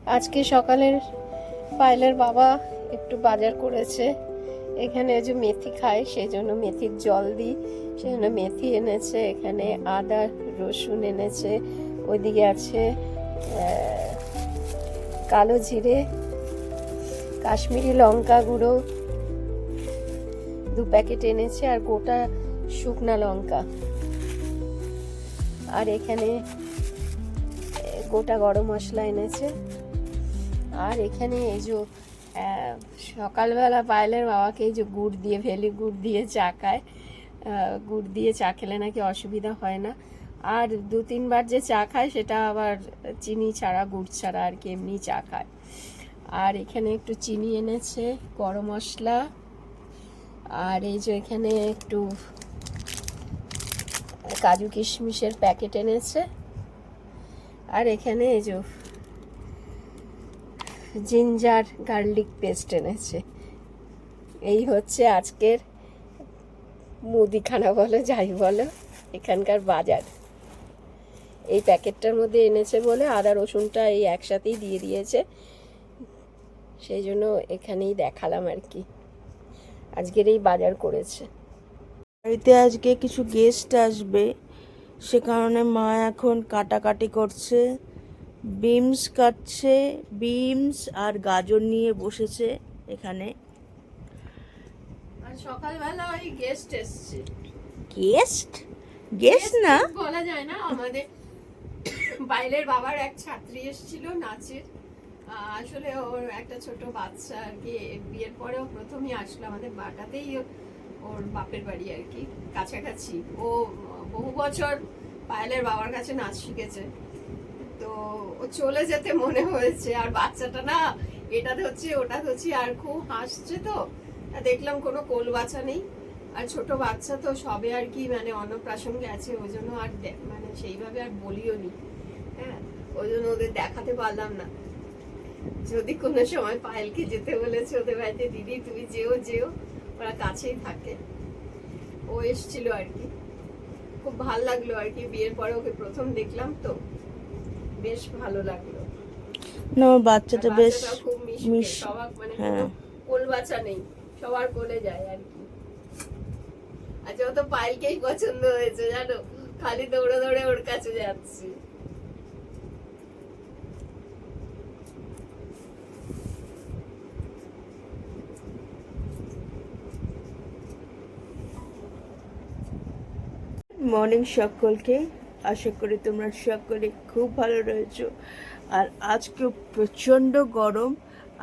আজকে সকালের পায়েলের বাবা একটু বাজার করেছে। এখানে যে মেথি খায় সেই জন্য মেথির জল দিই, সেই জন্য মেথি এনেছে। এখানে আদা রসুন এনেছে। ওইদিকে আছে কালো জিরে, কাশ্মীরি লঙ্কা গুঁড়ো 2 প্যাকেট এনেছে, আর গোটা শুকনা লঙ্কা। আর এখানে গোটা গরম মশলা এনেছে। আর এখানে এই যে সকালবেলা পায়েলের বাবাকে এই যে গুড় দিয়ে, ভেলি গুড় দিয়ে চা খায়। গুড় দিয়ে চা খেলে নাকি অসুবিধা হয় না। আর 2-3 বার যে চা খায় সেটা আবার চিনি ছাড়া, গুড় ছাড়া আর কি, এমনি চা খায়। আর এখানে একটু চিনি এনেছে, গরম মশলা, আর এই যে এখানে একটু কাজু কিশমিশের প্যাকেট এনেছে। আর এখানে এই যে জিঞ্জার গার্লিক পেস্ট এনেছে। এই হচ্ছে আজকের মুদিখানা বলো যাই বলো, এখানকার বাজার। এই প্যাকেটটার মধ্যে এনেছে বলে আদা রসুনটা এই একসাথেই দিয়ে দিয়েছে, সেই জন্য এখানেই দেখালাম আর কি। আজকের এই বাজার করেছে। বাড়িতে আজকে কিছু গেস্ট আসবে, সে কারণে মা এখন কাটাকাটি করছে, বিমস কাটছে। বিমস আর গাজর নিয়ে বসেছে এখানে। আর সকালবেলা ওই গেস্ট এসছে। গেস্ট গেস্ট না বলা যায় না, আমাদের বাইরের বাবার এক ছাত্রী এসেছিল নাচের। আসলে ওর একটা ছোট বাচ্চা আর কি, বিয়ের পরেও প্রথমই আসলো আমাদের বাটাতেই, ওর বাপের বাড়ি আর কি কাছাকাছি। ও বহু বছর পায়েলের বাবার কাছে নাচ শিখেছে, তো ও চলে যেতে মনে হয়েছে। আর বাচ্চাটা না এটা ধরছে ওটা ধরছি আর খুব হাসছে। তো দেখলাম কোনো কোল বাচ্চা নেই, আর ছোট বাচ্চা তো সবে আর কি মানে অন্নপ্রাশন আছে, ওই জন্য আর মানে সেইভাবে আর বলিও নি। হ্যাঁ, ওই জন্য ওদের দেখাতে পারলাম না। যদি কোনো সময় পায়েলকে যেতে বলেছে ওদের বাড়িতে, দিদি তুমি যেও যেও, ওরা কাছেই থাকে। ও এসছিল আর কি, খুব ভাল লাগলো আর কি। বিয়ের পরে ওকে প্রথম দেখলাম তো বেশ ভালো লাগলো। না, বাচ্চাটা বেশ খুব মিষ্টি, সবার মানে কোনো কোল বাচ্চা নেই, সবার কোলে যায় আর কি। আচ্ছা, ও তো পায়েলকেই পছন্দ হয়েছে জানো, খালি দৌড়ে দৌড়ে ওর কাছে যাচ্ছে। মর্নিং সকলকে, আশা করি তোমরা সকলে খুব ভালো রয়েছো। আর আজকে প্রচণ্ড গরম,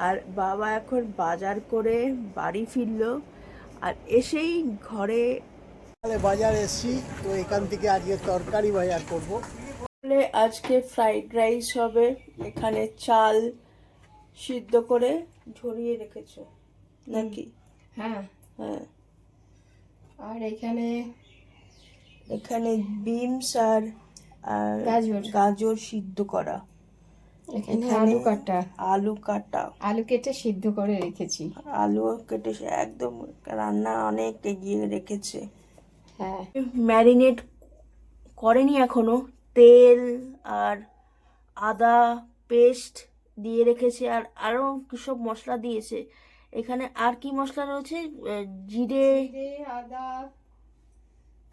আর বাবা এখন বাজার করে বাড়ি ফিরলো, আর এসেই ঘরে বাজার এসেছি, তো এখান থেকে আজকে তরকারি বাজার করব। বলে আজকে ফ্রাইড রাইস হবে। এখানে চাল সিদ্ধ করে ঝরিয়ে রেখেছো নাকি? হ্যাঁ হ্যাঁ। আর এখানে এখানে বিনস আর গাজর সিদ্ধ করা। এখানে আলু কাটা, আলু কেটে সিদ্ধ করে রেখেছি। আলু কেটে একদম রান্না অনেক এগিয়ে রেখেছে। হ্যাঁ, ম্যারিনেট করেনি এখনো, তেল আর আদা পেস্ট দিয়ে রেখেছে, আর আরও সব মশলা দিয়েছে। এখানে আর কি মশলা রয়েছে? জিরে, আদা,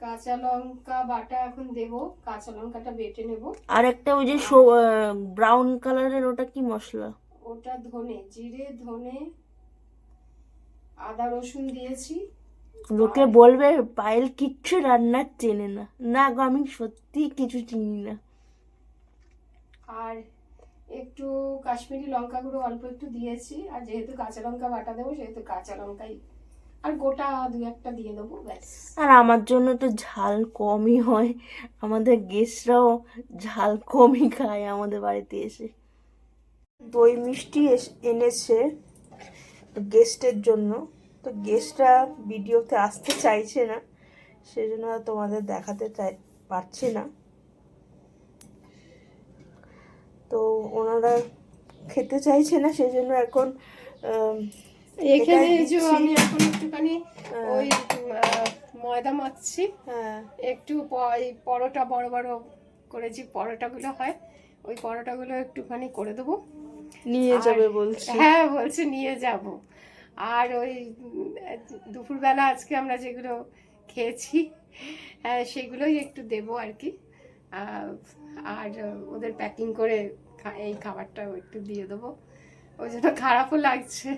কাঁচা লঙ্কা বাটা এখন দেব, কাঁচা লঙ্কাটা বেটে নেব। আর একটা ওই যে ব্রাউন কালারের, ওটা কি মশলা? ওটা ধনে, জিরে ধনে আদা রসুন দিয়েছি। লোকে বলবে পায়েল কিচ্ছু রান্না চেনে না। না গো, আমি সত্যি কিছু চিনি না। আর একটু কাশ্মীরি লঙ্কা গুঁড়ো অল্প একটু দিয়েছি, আর যেহেতু কাঁচা লঙ্কা বাটা দেবো সেহেতু কাঁচা লঙ্কাই, আর গোটা 2-1টা দিয়ে দেবো ব্যাস। আর আমার জন্য তো ঝাল কমই হয়, আমাদের গেস্টরাও ঝাল কমই খায় আমাদের বাড়িতে এসে। দই মিষ্টি এনেছে গেস্টের জন্য, তো গেস্টরা ভিডিওতে আসতে চাইছে না, সেজন্য তোমাদের দেখাতে পারছি না। তো ওনারা খেতে চাইছে না, সেজন্য এখন এখানে এই যে আমি এখন একটুখানি ওই ময়দা মাখছি। হ্যাঁ, একটু পরোটা বড় বড় করেছি, পরোটাগুলো হয় ওই পরোটাগুলো একটুখানি করে দেবো। নিয়ে আর- যাবে বলছে। হ্যাঁ বলছে নিয়ে যাব। আর ওই দুপুরবেলা আজকে আমরা যেগুলো খেয়েছি সেগুলোই একটু দেবো আর কি। আর ওদের প্যাকিং করে এই খাবারটাও একটু দিয়ে দেবো। ওই জন্য খারাপও লাগছে,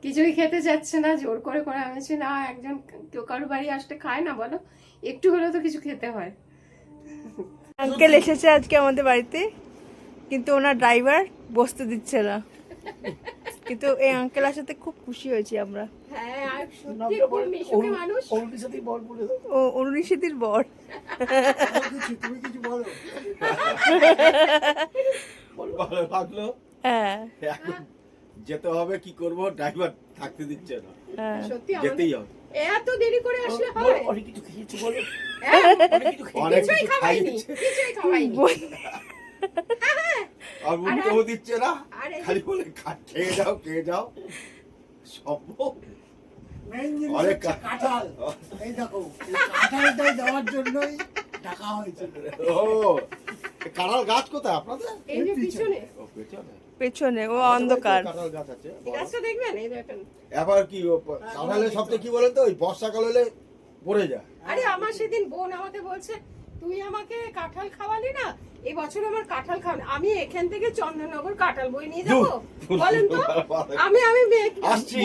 কিছুই খেতে চাচ্ছে না, জোর করে করে আমি বলছি না, একজন কেউ কারো বাড়ি আসলে খায় না বলো, একটু হলেও তো কিছু খেতে হয়। আঙ্কেল এসেছে আজকে আমাদের বাড়িতে, কিন্তু ওনার ড্রাইভার বসতে দিচ্ছে না, কিন্তু এই আঙ্কেল আসাতে খুব খুশি হয়েছি আমরা। হ্যাঁ আর সত্যি খুব মিশুকে মানুষ। অরুণের সাথেই বল বলে দাও। ও অরুণিশিদির বর। তুমি কিছু বলো। ভালো লাগলো। হ্যাঁ এখন যেতে হবে, কি করব, ড্রাইভার থাকতে দিচ্ছে না, হ্যাঁ সত্যি যেতেই হবে। এত দেরি করে আসলে হয়? অনেক কিছু খেয়েছি বলো। হ্যাঁ, অনেক কিছু খেয়েছি। অনেক কিছুই কিছু খাওয়াইনি, খাইয়েছে, কিছুই খাওয়াইনি। আর উল্টোও দিচ্ছে না, আরে খালি বলে খেয়ে যাও খেয়ে যাও। সম্ভব মেইন জিনিস অনেক হচ্ছে কাঁঠাল। এই দেখো, এই কাঁঠালটাই দেওয়ার জন্যই ডাকা হয়েছে। ও কাঁঠাল গাছ কোথায় আপনাদের? এই যে পিছনে ও পেছনে পেছনে, ও অন্ধকার। কাঁঠাল গাছ আছে এই গাছটা দেখবেন, এই দেখেন। এবার কি কাঁঠালের সবচেয়ে কি বলেন তো, ওই বর্ষাকাল হলে পড়ে যায়। আরে আমার সেদিন বোন আমাকে বলছে তুই আমাকে কাঁঠাল খাওয়ালি না, এই বছর আমার কাঁঠাল খাওয়ানি। আমি এখান থেকে চন্দননগর কাঁঠাল বই নিয়ে যাবো বলেন তো? আমি আসছি।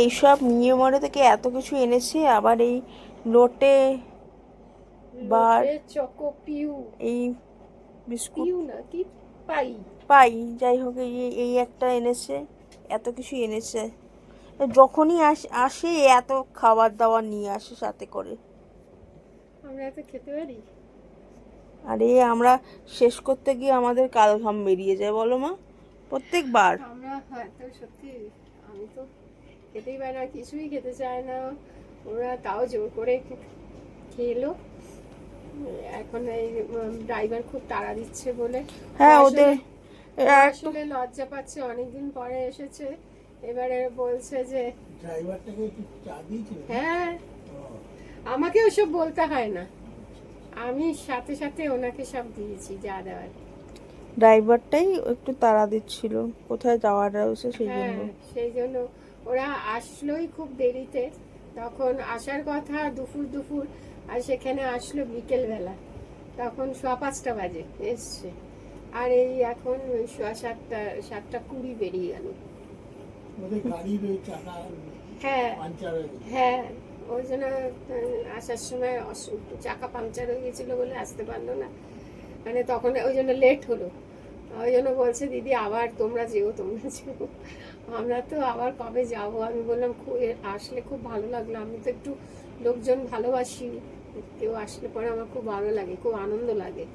এইসব নিয়মরে থেকে এত কিছু এনেছে, আবার এই লোটে বার চকো পিউ, এই বিস্কুট পিউ না কি পাই। পাই, যাই হোক এই একটা এনেছে, এত কিছু এনেছে। যখনই আসে এত খাবার দাবার নিয়ে আসে সাথে করে। আমরা এত খেতে পারি? আরে আমরা শেষ করতে গিয়ে আমাদের কাল ঘাম বেরিয়ে যায় বলো মা, প্রত্যেকবার। আমরা হয়তো সত্যি, আমি তো খেতেই পারি না, কিছুই খেতে চায় না। ওরা তাও জোর করে খেলো। এখন এই ড্রাইভার খুব তাড়া দিচ্ছে বলে, হ্যাঁ আসলে- ওদের আসলে লজ্জা পাচ্ছে, অনেকদিন পরে এসেছে, এবারে বলছে যে ড্রাইভারটাকে একটু চা দিয়েছিল। হ্যাঁ আমাকে ওসব বলতে হয় না, আমি সাথে সাথে ওনাকে সব দিয়েছি যা দেওয়ার। ড্রাইভারটাই একটু তাড়া দিচ্ছিল, কোথায় যাওয়ার রয়েছে সেই হ্যাঁ জন্য। সেই জন্য ওরা আসলোই খুব দেরিতে, তখন আসার কথা দুপুর, আর সেখানে আসলো বিকেল বেলা, তখন 5:15 বাজে এসছে। আর এই এখন 7:20 বেরিয়ে গেল। ওদের গাড়ির ওই চাকা হ্যাঁ পাঞ্চার হয়ে গেছে। হ্যাঁ ওই জন্য আসার সময় চাকা পাংচার হয়ে গেছিলো বলে আসতে পারলো না, মানে তখন ওই জন্য লেট হলো। ওই জন্য বলছে দিদি আবার তোমরা যেও। আমরা তো আবার কবে যাব। আমি বললাম আসলে খুব ভালো লাগলো, আমি তো একটু লোকজন ভালোবাসি, কেউ আসলে পরে আমার খুব ভালো লাগে, খুব আনন্দ লাগে।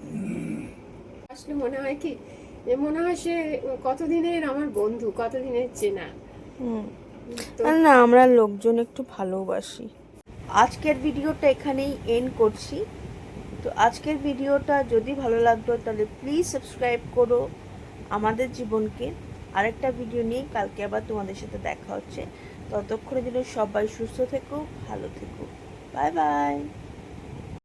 আসলে মনে হয় কি যে মনে হয় সে কতদিনের আমার বন্ধু, কতদিনের চেনা। তো না আমরা লোকজন একটু ভালোবাসি। আজকের ভিডিওটা এখানেই এন্ড করছি। তো আজকের ভিডিওটা যদি ভালো লাগতো তাহলে প্লিজ সাবস্ক্রাইব করো আমাদের জীবনকে। আরেকটা ভিডিও নিয়ে কালকে আবার তোমাদের সাথে দেখা হচ্ছে। ততক্ষণের জন্য সবাই সুস্থ থেকো, ভালো থেকো, বাই বাই।